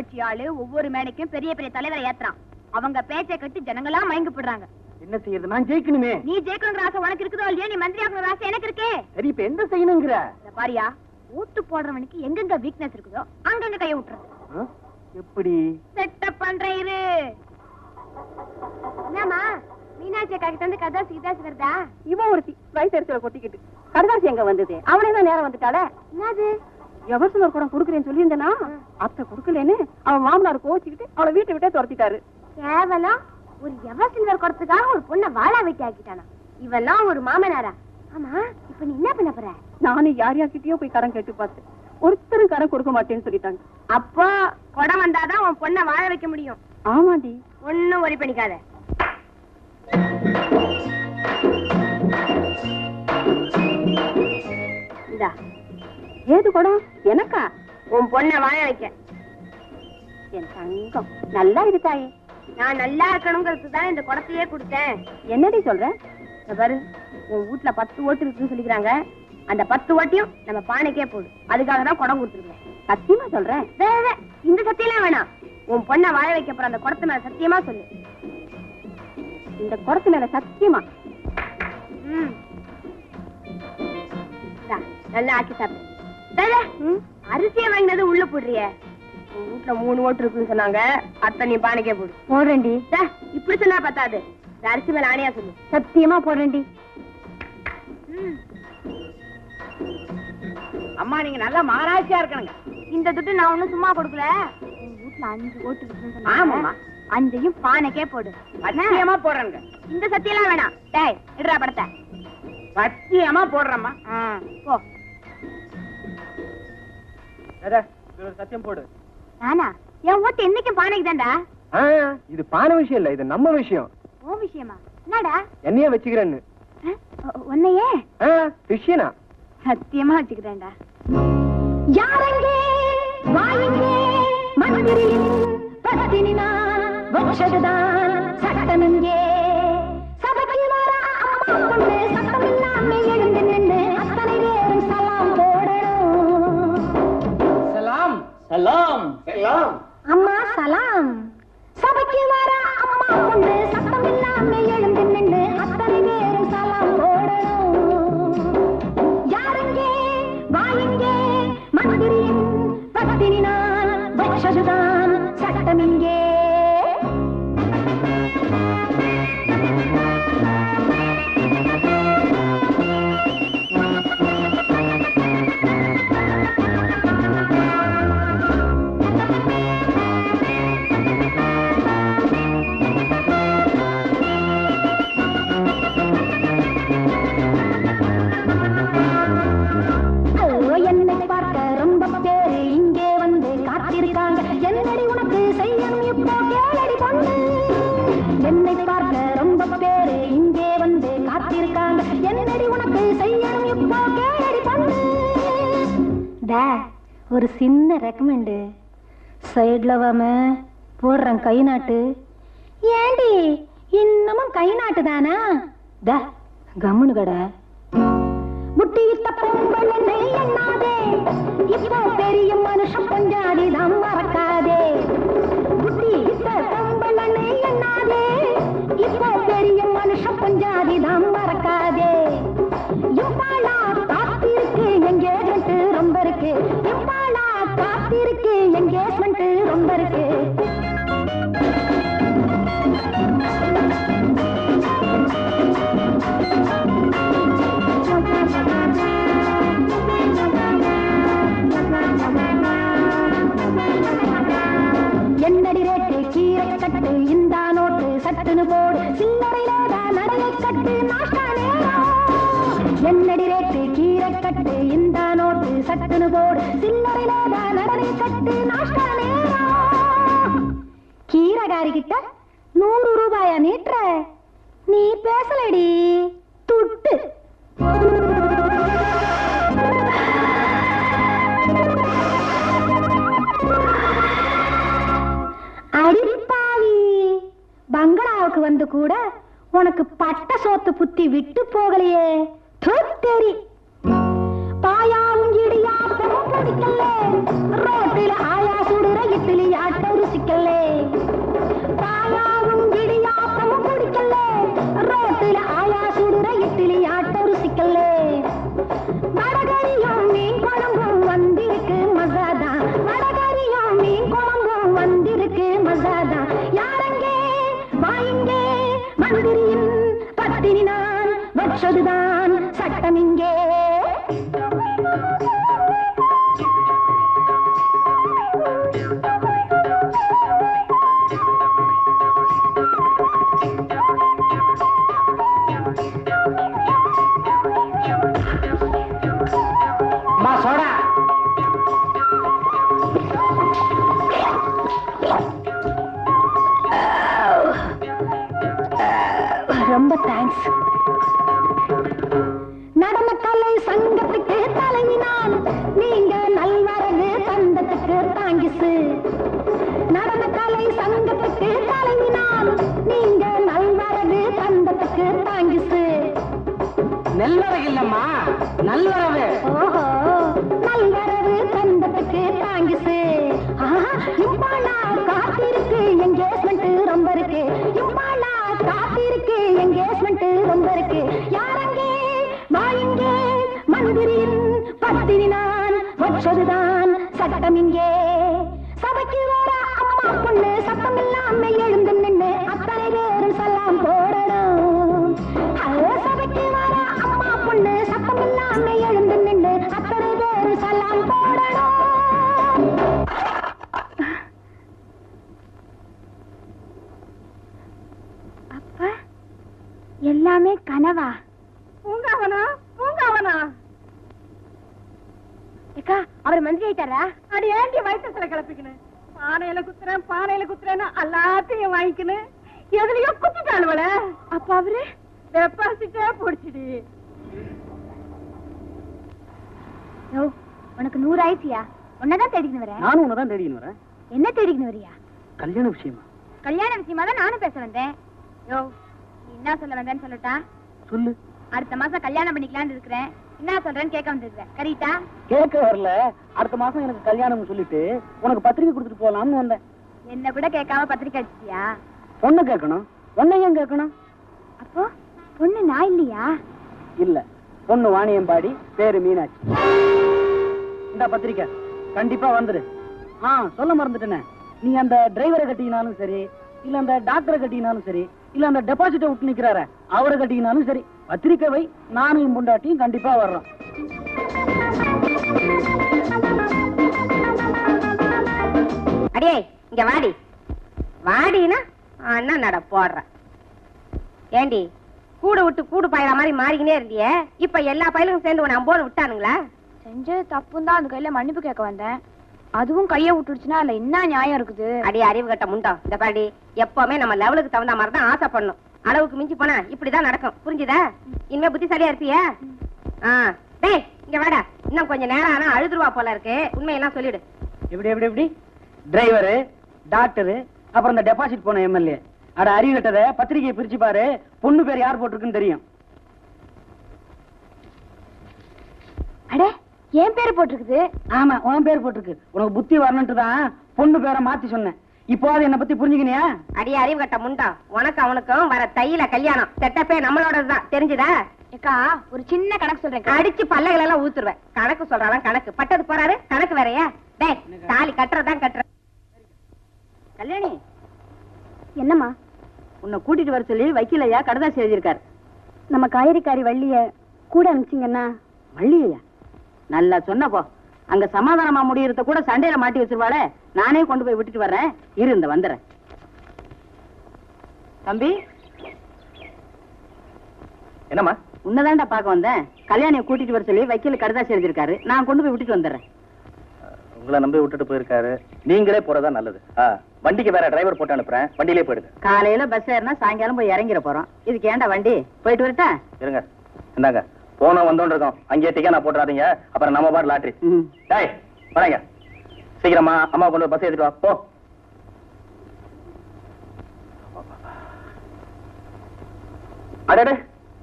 கட்சி ஆளு ஒவ்வொரு மேடைக்கும் பெரிய பெரிய தலைவரை ஏத்துறான். அவங்க பேச்சை கட்டி ஜனங்களா மயங்கி போடுறாங்க. என்ன செய்யறது? நான் ஜெயிக்கணுமே. நீ ஜெயிக்கணுங்கிற ஆசை உனக்கு இருக்குதோ இல்லையோ, நீ மந்திரி ஆகணுங்கிற ஆசை எனக்கு இருக்கே. சரி, இப்ப என்ன செய்யணுங்கிற? பாரியா, ஓட்டு போடுறவனுக்கு எங்கெங்க வீக்னஸ் இருக்குதோ அங்கங்க கைய விட்டுறது. எப்படி செட்டப் பண்றேன் இரு. என்னமா மீனாட்சி அக்கா கிட்ட இருந்து கதாசி கிதாசி வருதா? இவன் ஒருத்தி வயசு கொட்டிக்கிட்டு கடைதாசி எங்க வந்தது? அவனே தான் நேரம் வந்துட்டாளே. என்னது? எவசனர் கூட குடுக்கறேன்னு சொல்லியிருந்தேனா, அத்தை குடுக்கலன்னு அவன் மாமனார் கோச்சிக்கிட்டு அவளை வீட்டை விட்டே துரத்திட்டாரு. கேவலம், ஒரு எவசில்வர் குடத்துக்காக ஒரு பொண்ணை வாழா வெட்டி ஆக்கிட்டானா? இவெல்லாம் ஒரு மாமனாரா? ஆமா, இப்ப நீ என்ன பண்ண போற? நானும் யார்கிட்டயோ போய் கடன் கேட்டு பார்த்தேன். ஒருத்தரும் கடன் கொடுக்க மாட்டேன்னு சொல்லிட்டாங்க. அப்போ குடம் வந்தாதான் உன் பொண்ணை வாழ வைக்க முடியும். ஆமாண்டி. ஒன்னும் ஒரி பண்ணிக்காத. இந்தா. ஏது குடம்? எனக்கா? உன் பொண்ணை வாழ வைக்க. என் தங்கம் நல்லா இருக்காயே. நான் நல்லா இருக்கணுங்கிறது தான் இந்த குடத்தையே கொடுத்தேன். என்னடி சொல்ற? பாரு, உன் வீட்டுல 10 ஓட்டு இருக்குன்னு சொல்லிக்கிறாங்க. அந்த 10 ஓட்டையும் நம்ம பானைக்கே போடு. அதுக்காக தான் குடம் கொடுத்துருக்கேன். சத்தியமா சொல்றேன். இந்த சத்தியெல்லாம் வேணாம். உன் பொண்ணை வாழ வைக்க போற அந்த குடத்து மேல சத்தியமா சொல்லு. இந்த குடத்து மேல சத்தியமா? நல்லா ஆக்கி சாப்பிடு. அரிசியை வாங்கினது உள்ள போடுறிய. உன் வீட்டுல 3 ஓட்டு இருக்குன்னு சொன்னாங்க. அத்தை நீ பானைக்கே போடு. போடுறேன்டி. இப்படி சொன்னா பத்தாது. அரிசி மேல ஆணையா சொல்லு. சத்தியமா போடுறேன்டி. அம்மா, நீங்க நல்லா மாராட்சியா இருக்கணுங்க. இந்த துட்டு நான் ஒண்ணும் சும்மா கொடுக்கல. உன் வீட்டுல 5 ஓட்டு இருக்குன்னு சொன்னாங்க. ஆமாம்மா. 5ஐயும் பானைக்கே போடு. சத்தியமா போடுறேங்க. இந்த சத்தியெல்லாம் வேணாம். டேய், எடுறா படத்தை. சத்தியமா போடுறம்மா. போ. சத்தியம் போடு. நானா? என் ஓட்டு என்னைக்கும் பானைக்கு தான்டா. இது பானை விஷயம் இல்ல, இது நம்ம விஷயம். ஓ விஷயமா? என்னடா? என்னையே வச்சுக்கிறேன்னு. உன்னையே? விஷயனா? சத்தியமா வச்சுக்கிறேன்டா. யாரங்கே வாயங்கே மந்திரியின் பத்தினி நான் வச்சதுதான் சட்டமிங்கே. சபைக்கு வர அம்மா பொண்ணு சத்தம் இல்லாம எழுந்து நின்று அத்தனை பேரும் சலாம் போடணும். சலாம் சலாம் சலாம். அம்மா சலாம். சபைக்கு வர அம்மா பொண்ணு சத்தம் இல்லாம எழுந்து நின்று அத்தனை பேரும் சலாம் போடணும். யாரங்கே வாயங்கே மந்திரியின் பத்தினி நான் வச்சதுதான் சட்டமிங்கே. ஒரு சின்ன ரெக்கமெண்டு. சைட்ல வாம போடுறேன் கை நாட்டு. ஏண்டி இன்னமும் கை நாட்டு தானா? கம்முனு கடை. முட்டி வித்த பொங்கல் எண்ணாதே, இப்போ பெரிய மனுஷன் பஞ்சாதி தான் மறக்காதே. முட்டி வித்த பொங்கல் எண்ணாதே, இப்போ பெரிய மனுஷன் பஞ்சாதி தான் மறக்காதே. இப்பாளா காத்திருக்கு எங்கேஜ்மெண்ட் ரொம்ப இருக்கு. இப்பாளா காத்திருக்கு எங்கேஜ்மெண்ட் ரொம்ப இருக்கு. என்னடி ரேட்டு கீரை கட்டு இந்த நோட்டு சட்டுன்னு போடு. சில்லறையில நடைய கட்டு நாஷ்டா நேரம். என்னடி ரேட்டு கீரை கட்டு இந்த நோட்டு சட்டுன்னு போடு. சில்லறையில நடைய கட்டு நாஷ்டா நேரம். கீரைகாரி கிட்ட 100 ரூபாயா நீட்டுற? நீ பேசலடி துட்டு. அடிப்பாவி, பங்களாவுக்கு வந்து கூட உனக்கு பட்ட சோத்து புத்தி விட்டு போகலையே. தூத்தேரி பாயாவும் இடியா பிடிக்கல. ரோட்டில ஆயா சுடுற இட்லி ஆட்ட படிக்கல, பாயாவும் இடியாப்பமும் குடிக்கல, ரோட்டுல ஆயா சுடுற இட்லி ஆட்ட ருசிக்கல, வடகரியும் மீன் குழம்பும் வந்திருக்கு மசாதான், வடகரியும் மீன் குழம்பும் வந்திருக்கு மசாதான். யாரங்கே வாயிங்கே மந்திரியின் பத்தினி நான் வச்சதுதான் சட்டம் இங்கே. ரொம்ப தேங்க்ஸ். நடனக்கலை சங்கத்துக்கு தலைவினான், நீங்க நல்வரகு தந்தத்துக்கு தாங்கிசு. நடனக்கலை சங்கத்துக்கு தலைவினான், நீங்க நல்வரகு தந்தத்துக்கு தாங்கிசு. நெல்வரகு இல்லம்மா, நல்வரவு. ஓஹோ, நல்வரவு தந்தத்துக்கு தாங்கிசு. இம்பாலா காத்திருக்கு என்கேஜ்மெண்ட் ரொம்ப இருக்கு, இம்பாலா காத்திருக்கு என்கேஜ்மெண்ட் ரொம்ப இருக்கு. யாரங்கே வாயிங்கே மந்திரியின் பத்தினி நான் வச்சதுதான் சட்டம் இங்கே. சபைக்கு வர அம்மா பொண்ணு சத்தம் இல்லாம எழுந்து நின்று அத்தனை பேரும் சலாம் போடணும். சபைக்கு வர அம்மா பொண்ணு சத்தம் இல்லாம எழுந்து நின்று அத்தனை பேரும் சலாம் போடணும். அப்பா எல்லாமே கனவா? பூங்காவனா பூங்காவனா? ஏக்கா அவர் மந்திரி ஆயிட்டாரா? அடி ஏண்டி வயிற்றுல கிளப்பிக்கணும்? பானையில குத்துறேன் பானையில குத்துறேன்னு எல்லாத்தையும் வாங்கிக்கணும். எதுலயோ குத்திட்டாளுவல. அப்ப அவரு டெபாசிட்டே போடுச்சுடி. யோ, உனக்கு 100 ஆயிடுச்சியா? உன்னதான் தேடிக்கணும் வரேன். நானும் உன்னதான் தேடிக்கணும் வரேன். என்ன தேடிக்கணும் வரியா? கல்யாண விஷயமா? கல்யாண விஷயமா தான் நானும் பேச வந்தேன். யோ, நீ என்ன சொல்ல வந்தேன்னு சொல்லட்டா? சொல்லு. அடுத்த மாசம் கல்யாணம் பண்ணிக்கலாம்னு இருக்கிறேன். என்ன சொல்றேன்னு கேட்க வந்திருக்கேன். கரெக்டா? கேட்க வரல, அடுத்த மாசம் எனக்கு கல்யாணம் சொல்லிட்டு உனக்கு பத்திரிக்கை கொடுத்துட்டு போலாம்னு வந்தேன். என்ன கூட கேட்காம பத்திரிக்கை அடிச்சியா? பொண்ணு கேட்கணும், பொண்ணை ஏன் கேட்கணும்? அப்போ பொண்ணு நான் இல்லையா? இல்ல, பொண்ணு வாணியம்பாடி, பேரு மீனாட்சி. இந்த பத்திரிக்கை கண்டிப்பா வந்துரு. சொல்ல மறந்துட்டேனே, நீ அந்த டிரைவரை கட்டினாலும் சரி, இல்ல அந்த டாக்டரை கட்டினாலும் சரி, இல்ல அந்த டெபாசிட்டை விட்டு நிக்கிறார அவரை கட்டினாலும் சரி, பத்திரிக்கை வை. நானும் என் பொண்டாட்டியும் கண்டிப்பா வர்றோம். அடியே இங்க வாடி. வாடினா அண்ணா நட போடுற. ஏண்டி கூடு விட்டு கூடு பாயிற மாதிரி மாறிக்கினே இருந்தியே, இப்ப எல்லா பயிலும் சேர்ந்து உன்னை அம்போன்னு விட்டானுங்களா? செஞ்சது தப்புன்னு தான் அந்த கையில மன்னிப்பு கேட்க வந்தேன். அதுவும் கைய விட்டுடுச்சுன்னா அதுல என்ன நியாயம் இருக்குது? அடி அறிவு கட்ட முண்டா. இந்த பாடி எப்பவுமே நம்ம லெவலுக்கு தகுந்த மாதிரி தான் ஆசை பண்ணும். அளவுக்கு மிஞ்சி போனா இப்படிதான் நடக்கும். புரிஞ்சுதா? இனிமே புத்திசாலியா இருப்பியா? டேய் இங்க வாடா. இன்னும் கொஞ்சம் நேரம் ஆனா அழுதுருவா போல இருக்கு. உண்மையெல்லாம் சொல்லிடு. எப்படி எப்படி எப்படி? டிரைவரு, டாக்டரு, அப்புறம் இந்த டெபாசிட் போன எம்எல்ஏ. அட அறிவு கட்டத பத்திரிகையை பிரிச்சு பாரு, பொண்ணு பேர் யார் போட்டிருக்குன்னு தெரியும். அட என் பேரு போட்டிருக்குது. ஆமா, உன் பேர் போட்டிருக்கு. உனக்கு புத்தி வரணும்ட்டு தான் பொண்ணு பேரை மாத்தி சொன்னேன். இப்போ அது என்ன பத்தி புரிஞ்சுக்கினியா? அடி அறிவு கட்ட முண்டா. உனக்கு அவனுக்கும் வர தையில கல்யாணம். செட்டப்பே நம்மளோடதுதான். தெரிஞ்சுதா? ஏக்கா ஒரு சின்ன கணக்கு சொல்றேன். அடிச்சு பல்லைகள் எல்லாம் ஊத்துருவேன். கணக்கு சொல்றான் கணக்கு. பட்டது போறாரு கணக்கு வேறையா? டேய் தாலி கட்டுறதான் கட்டுற. கல்யாணி என்னம்மா? உன்னை கூட்டிட்டு வர சொல்லி வக்கீலையா கடுதாசி எழுதியிருக்காரு. நம்ம காய்கறிக்காரி வள்ளிய கூட அனுப்பிச்சிங்கன்னா. வள்ளியா? நல்லா சொன்னப்போ. அங்க சமாதானமா முடியறத கூட சண்டையில மாட்டி வச்சிருவாளே. நானே கொண்டு போய் விட்டுட்டு வர்றேன். இரு இந்த வந்துடுறேன். தம்பி என்னம்மா? உன்னதான்டா பார்க்க வந்தேன். கல்யாணியை கூட்டிட்டு வர சொல்லி வக்கீல் கடுதாசி எழுதியிருக்காரு. நான் கொண்டு போய் விட்டுட்டு வந்துடுறேன். உங்களை நம்பி விட்டுட்டு போயிருக்காரு. நீங்களே போறதா நல்லது. வண்டிக்கு வேற டிரைவர் போட்டு அனுப்புறேன். வண்டியிலே போயிடுங்க. காலையில பஸ் ஏறினா சாயங்காலம் போய் இறங்கிட போறோம். இதுக்கு ஏன்டா வண்டி? போயிட்டு வரட்டா? இருங்க, இந்தாங்க. போன வந்தோன்னு இருக்கோம். அங்கேயே டிக்கெட் நான் போட்டுறாதீங்க. அப்புறம் நம்ம பாட்டு லாட்ரி. டேய் வரேங்க. சீக்கிரமா அம்மா கொண்டு பஸ் ஏற்றிட்டு வா. போ. அடே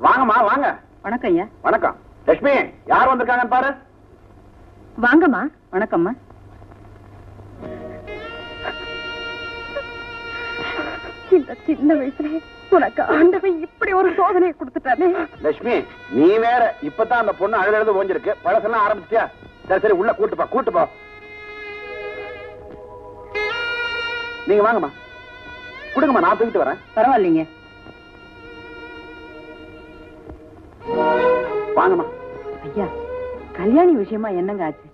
வாங்கம்மா வாங்க. வணக்கம் ஐயா. வணக்கம். லட்சுமி யார் வந்திருக்காங்கன்னு பாரு. வாங்கம்மா. வணக்கம்மா. இந்த சின்ன வயசுல உனக்கு ஆண்டவன் இப்படி ஒரு சோதனையை கொடுத்துட்டானே. லட்சுமி, நீ வேற இப்பதான் அந்த பொண்ணு அழுது ஓஞ்சிருக்கு. பழசெல்லாம் ஆரம்பிச்சியா? சரி சரி, உள்ள கூட்டு போ. நீங்க வாங்கம்மா, கொடுங்கம்மா, நான் தூக்கிட்டு வரேன். பரவாயில்லைங்க. வாங்கம்மா. ஐயா, கல்யாணி விஷயமா என்னங்க ஆச்சு?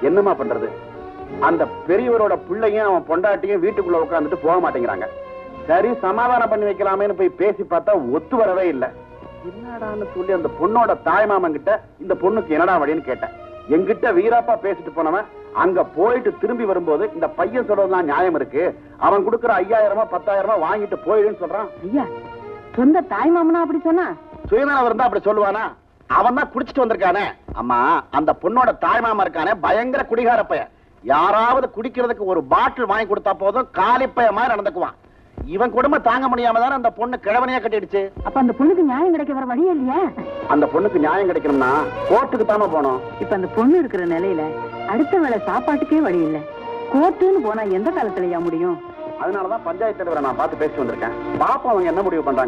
என்னம்மா பண்றது? அந்த பெரியவரோட பிள்ளையும் அவன் பொண்டாட்டியும் வீட்டுக்குள்ள உட்காந்துட்டு போக மாட்டேங்கிறாங்க. சரி, சமாதானம் பண்ணி வைக்கலாமேன்னு போய் பேசி பார்த்தா ஒத்து வரவே இல்லை. என்னடான்னு சொல்லி அந்த பொண்ணோட தாய்மாமன் கிட்ட இந்த பொண்ணுக்கு என்னடா வழின்னு கேட்டேன். எங்கிட்ட வீராப்பா பேசிட்டு போனவன் அங்க போயிட்டு திரும்பி வரும்போது இந்த பையன் சொல்றதுலாம் நியாயம் இருக்கு, அவன் கொடுக்குற 5000 10,000 வாங்கிட்டு போயிடுன்னு சொல்றான். ஐயா, சொந்த தாய்மாமனா அப்படி சொன்னா? சுயநலம் இருந்தா அப்படி சொல்லுவானா? அவன் தான் குடிச்சிட்டு வந்திருக்கானே. அம்மா, அந்த பொண்ணோட தாய்மாமா இருக்கானே பயங்கர குடிகார பையன். யாராவது குடிக்கிறதுக்கு ஒரு பாட்டில் வாங்கி கொடுத்தா போதும் காலிப்பைய மாதிரி நடந்துக்குவான். இவன் குடும்பம் தாங்க முடியாம தானே அந்த பொண்ணு கிழவனையா கட்டிடுச்சு. அப்ப அந்த பொண்ணுக்கு நியாயம் கிடைக்க வர வழியே இல்லையா? அந்த பொண்ணுக்கு நியாயம் கிடைக்கணும்னா கோர்ட்டுக்கு தாம போனோம். இப்ப அந்த பொண்ணு இருக்கிற நிலையில அடுத்த வேளை சாப்பாட்டுக்கே வழி இல்ல. கோர்ட்டுன்னு போனா எந்த காலத்துலயா முடியும்? அதனாலதான் பஞ்சாயத்து தலைவரை நான் பார்த்து பேசிட்டு வந்திருக்கேன். பாப்பா அவங்க என்ன முடிவு பண்றாங்க.